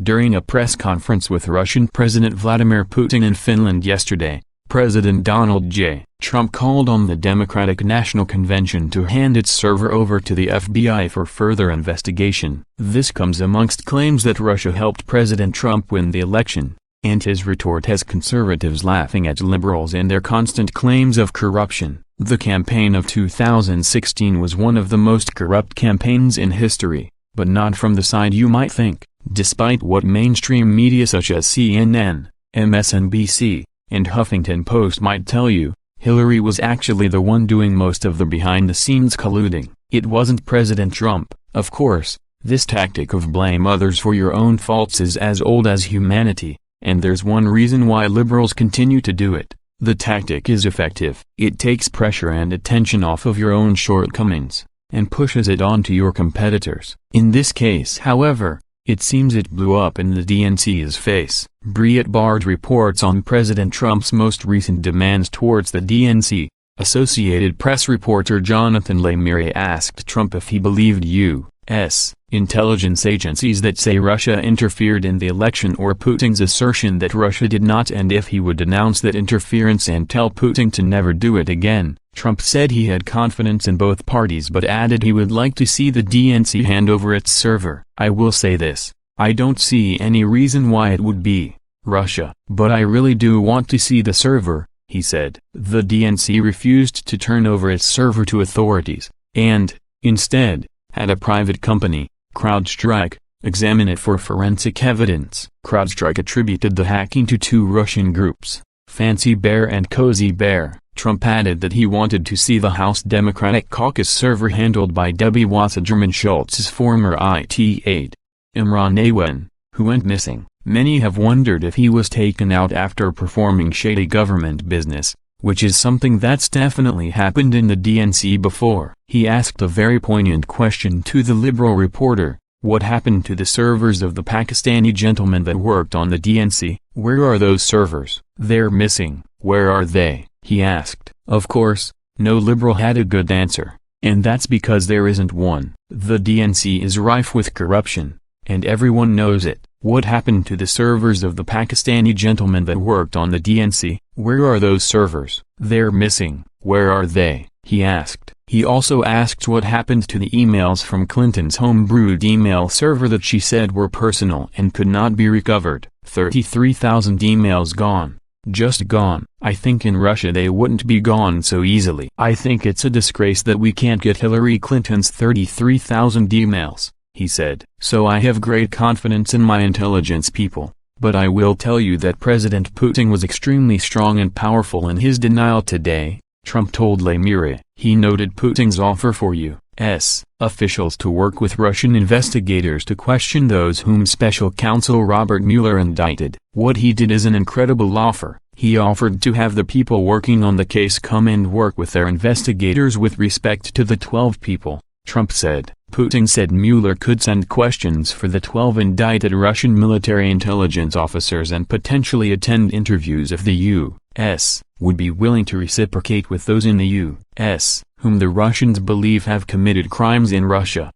During a press conference with Russian President Vladimir Putin in Finland yesterday, President Donald J. Trump called on the Democratic National Convention to hand its server over to the FBI for further investigation. This comes amongst claims that Russia helped President Trump win the election, and his retort has conservatives laughing at liberals and their constant claims of corruption. The campaign of 2016 was one of the most corrupt campaigns in history, but not from the side you might think. Despite what mainstream media such as CNN, MSNBC, and Huffington Post might tell you, Hillary was actually the one doing most of the behind-the-scenes colluding. It wasn't President Trump. Of course, this tactic of blame others for your own faults is as old as humanity, and there's one reason why liberals continue to do it. The tactic is effective. It takes pressure and attention off of your own shortcomings, and pushes it onto your competitors. In this case, however, it seems it blew up in the DNC's face. Breitbart reports on President Trump's most recent demands towards the DNC. Associated Press reporter Jonathan Lemire asked Trump if he believed U.S. intelligence agencies that say Russia interfered in the election or Putin's assertion that Russia did not, and if he would denounce that interference and tell Putin to never do it again. Trump said he had confidence in both parties but added he would like to see the DNC hand over its server. "I will say this, I don't see any reason why it would be Russia, but I really do want to see the server," he said. The DNC refused to turn over its server to authorities, and, instead, had a private company, CrowdStrike, examine it for forensic evidence. CrowdStrike attributed the hacking to two Russian groups, Fancy Bear and Cozy Bear. Trump added that he wanted to see the House Democratic Caucus server handled by Debbie Wasserman Schultz's former IT aide, Imran Awan, who went missing. Many have wondered if he was taken out after performing shady government business, which is something that's definitely happened in the DNC before. He asked a very poignant question to the liberal reporter: what happened to the servers of the Pakistani gentleman that worked on the DNC? Where are those servers? They're missing. Where are they? He asked. Of course, no liberal had a good answer, and that's because there isn't one. The DNC is rife with corruption, and everyone knows it. What happened to the servers of the Pakistani gentleman that worked on the DNC? Where are those servers? They're missing. Where are they? He asked. He also asked what happened to the emails from Clinton's homebrewed email server that she said were personal and could not be recovered. 33,000 emails gone. Just gone. I think in Russia they wouldn't be gone so easily. I think it's a disgrace that we can't get Hillary Clinton's 33,000 emails, he said. So I have great confidence in my intelligence people, but I will tell you that President Putin was extremely strong and powerful in his denial today, Trump told Lemire. He noted Putin's offer for U.S. officials to work with Russian investigators to question those whom Special Counsel Robert Mueller indicted. What he did is an incredible offer. He offered to have the people working on the case come and work with their investigators with respect to the 12 people, Trump said. Putin said Mueller could send questions for the 12 indicted Russian military intelligence officers and potentially attend interviews if the U.S. would be willing to reciprocate with those in the U.S. whom the Russians believe have committed crimes in Russia.